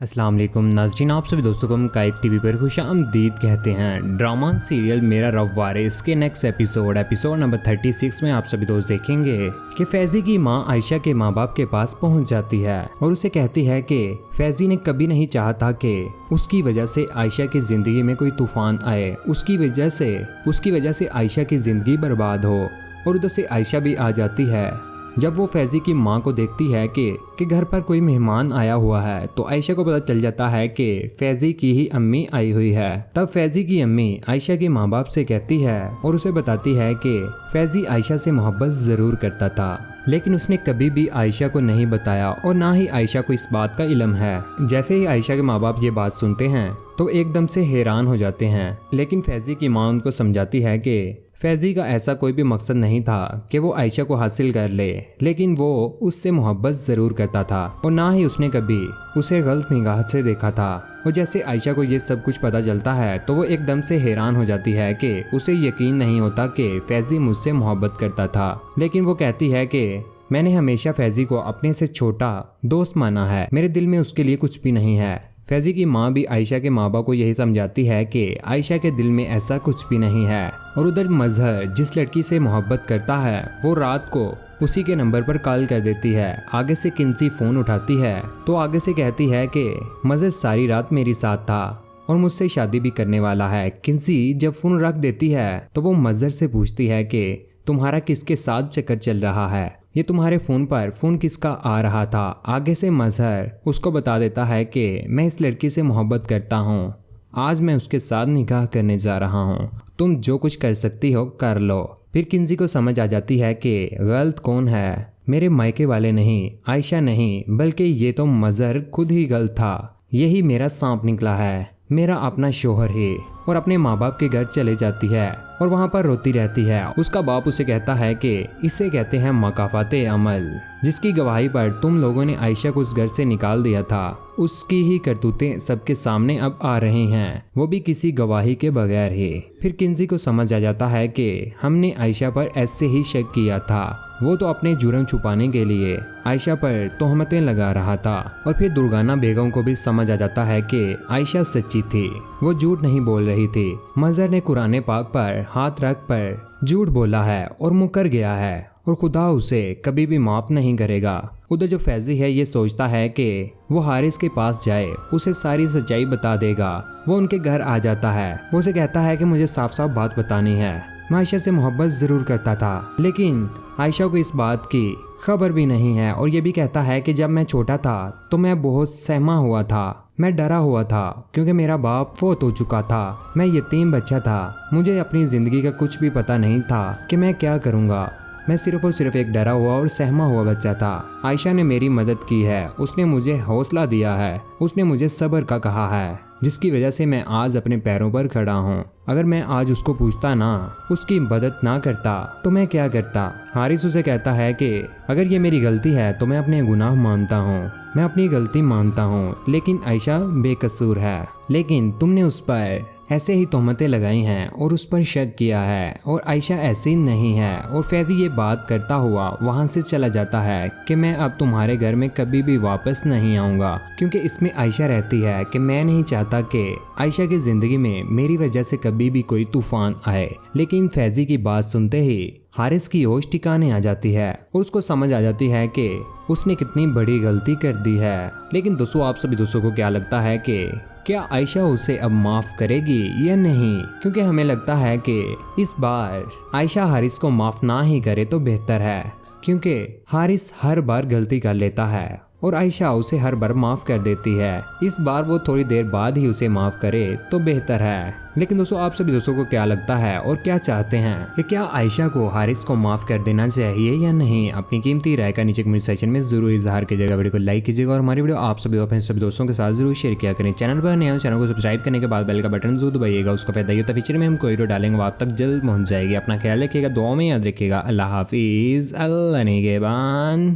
अस्सलाम वालेकुम नाज़रीन, आप सभी दोस्तों को हम कायद टीवी पर खुशामदीद कहते हैं। ड्रामा सीरियल मेरा रब वारिस के नेक्स्ट एपिसोड नंबर 36 में आप सभी दोस्त देखेंगे कि फैजी की मां आयशा के माँ बाप के पास पहुंच जाती है और उसे कहती है कि फैजी ने कभी नहीं चाहा था कि उसकी वजह से आयशा की जिंदगी में कोई तूफान आए, उसकी वजह से आयशा की जिंदगी बर्बाद हो। और उधर से आयशा भी आ जाती है। जब वो फैजी की मां को देखती है कि घर पर कोई मेहमान आया हुआ है, तो आयशा को पता चल जाता है कि फैजी की ही अम्मी आई हुई है। तब फैजी की अम्मी आयशा के माँ बाप से कहती है और उसे बताती है कि फैजी आयशा से मोहब्बत जरूर करता था, लेकिन उसने कभी भी आयशा को नहीं बताया और ना ही आयशा को इस बात का इल्म है। जैसे ही आयशा के माँ बाप ये बात सुनते हैं तो एकदम से हैरान हो जाते हैं, लेकिन फैजी की माँ उनको समझाती है कि फैजी का ऐसा कोई भी मकसद नहीं था कि वो आयशा को हासिल कर ले, लेकिन वो उससे मोहब्बत ज़रूर करता था और ना ही उसने कभी उसे गलत निगाह से देखा था। और जैसे आयशा को ये सब कुछ पता चलता है तो वो एकदम से हैरान हो जाती है कि उसे यकीन नहीं होता कि फैजी मुझसे मोहब्बत करता था। लेकिन वो कहती है कि मैंने हमेशा फैजी को अपने से छोटा दोस्त माना है, मेरे दिल में उसके लिए कुछ भी नहीं है। फैजी की माँ भी आयशा के माँ बाप को यही समझाती है कि आयशा के दिल में ऐसा कुछ भी नहीं है। और उधर मजहर जिस लड़की से मोहब्बत करता है वो रात को उसी के नंबर पर कॉल कर देती है। आगे से किंसी फ़ोन उठाती है तो आगे से कहती है कि मजहर सारी रात मेरे साथ था और मुझसे शादी भी करने वाला है। किंसी जब फ़ोन रख देती है तो वो मजहर से पूछती है कि तुम्हारा किसके साथ चक्कर चल रहा है, ये तुम्हारे फ़ोन पर फ़ोन किसका आ रहा था। आगे से मजहर उसको बता देता है कि मैं इस लड़की से मोहब्बत करता हूँ, आज मैं उसके साथ निकाह करने जा रहा हूँ, तुम जो कुछ कर सकती हो कर लो। फिर किंसी को समझ आ जाती है कि गलत कौन है, मेरे मायके वाले नहीं, आयशा नहीं, बल्कि ये तो मजहर खुद ही गलत था। यही मेरा सांप निकला है, मेरा अपना शोहर है। और अपने माँ बाप के घर चले जाती है और वहाँ पर रोती रहती है। उसका बाप उसे कहता है कि इसे कहते हैं मकाफाते अमल, जिसकी गवाही पर तुम लोगों ने आयशा को उस घर से निकाल दिया था, उसकी ही करतूतें सबके सामने अब आ रही हैं, वो भी किसी गवाही के बगैर ही। फिर किंसी को समझ आ जाता है कि हमने आयशा पर ऐसे ही शक किया था, वो तो अपने जुर्म छुपाने के लिए आयशा पर तोहमतें लगा रहा था। और फिर दुर्गाना बेगम को भी समझ आ जाता है कि आयशा सच्ची थी, वो झूठ नहीं बोल रही थी। मजहर ने कुरान पाक पर हाथ रख पर झूठ बोला है और मुकर गया है और खुदा उसे कभी भी माफ नहीं करेगा। उधर जो फैजी है ये सोचता है कि वो हारिस के पास जाए, उसे सारी सच्चाई बता देगा। वो उनके घर आ जाता है, वो उसे कहता है कि मुझे साफ साफ बात बतानी है, मैं आयशा से मोहब्बत जरूर करता था, लेकिन आयशा को इस बात की खबर भी नहीं है। और ये भी कहता है कि जब मैं छोटा था तो मैं बहुत सहमा हुआ था, मैं डरा हुआ था क्योंकि मेरा बाप फौत हो चुका था, मैं यतीम बच्चा था, मुझे अपनी ज़िंदगी का कुछ भी पता नहीं था कि मैं क्या करूँगा, मैं सिर्फ और सिर्फ एक डरा हुआ और सहमा हुआ बच्चा था। आयशा ने मेरी मदद की है, उसने मुझे हौसला दिया है, उसने मुझे सब्र का कहा है, जिसकी वजह से मैं आज अपने पैरों पर खड़ा हूँ। अगर मैं आज उसको पूछता ना, उसकी मदद ना करता तो मैं क्या करता। हारिस उसे कहता है कि अगर ये मेरी गलती है तो मैं अपने गुनाह मानता हूँ, मैं अपनी गलती मानता हूँ, लेकिन आयशा बेकसूर है, लेकिन तुमने उस पर ऐसे ही तोहमतें लगाई हैं और उस पर शक किया है और आयशा ऐसी नहीं है। और फैजी ये बात करता हुआ वहाँ से चला जाता है कि मैं अब तुम्हारे घर में कभी भी वापस नहीं आऊँगा, क्योंकि इसमें आयशा रहती है कि मैं नहीं चाहता कि आयशा की ज़िंदगी में मेरी वजह से कभी भी कोई तूफान आए। लेकिन फैजी की बात सुनते ही हारिस की होश ठिकाने आ जाती है और उसको समझ आ जाती है कि उसने कितनी बड़ी गलती कर दी है। लेकिन दोस्तों, आप सभी दोस्तों को क्या लगता है कि क्या आयशा उसे अब माफ करेगी या नहीं? क्योंकि हमें लगता है कि इस बार आयशा हारिस को माफ ना ही करे तो बेहतर है, क्योंकि हारिस हर बार गलती कर लेता है और आयशा उसे हर बार माफ कर देती है। इस बार वो थोड़ी देर बाद ही उसे माफ करे तो बेहतर है। लेकिन दोस्तों, आप सभी दोस्तों को क्या लगता है और क्या चाहते हैं कि क्या आयशा को हारिस को माफ कर देना चाहिए या नहीं? अपनी कीमती राय का नीचे कमेंट सेक्शन में जरूर इजहार कीजिएगा। वीडियो को लाइक कीजिएगा और हमारी वीडियो आप सभी अपने सभी दोस्तों के साथ जरूर शेयर किया करें। चैनल पर नए हो, चैनल को सब्सक्राइब करने के बाद बेल का बटन जरूर दबाइएगा। उसका फायदा ये होता है फ्यूचर में हम कोई वीडियो डालेंगे वो आप तक जल्द पहुंच जाएगी। अपना ख्याल रखिएगा, दुआ में याद रखिएगा। अल्लाह हाफिज, अल्लाह निगहबान।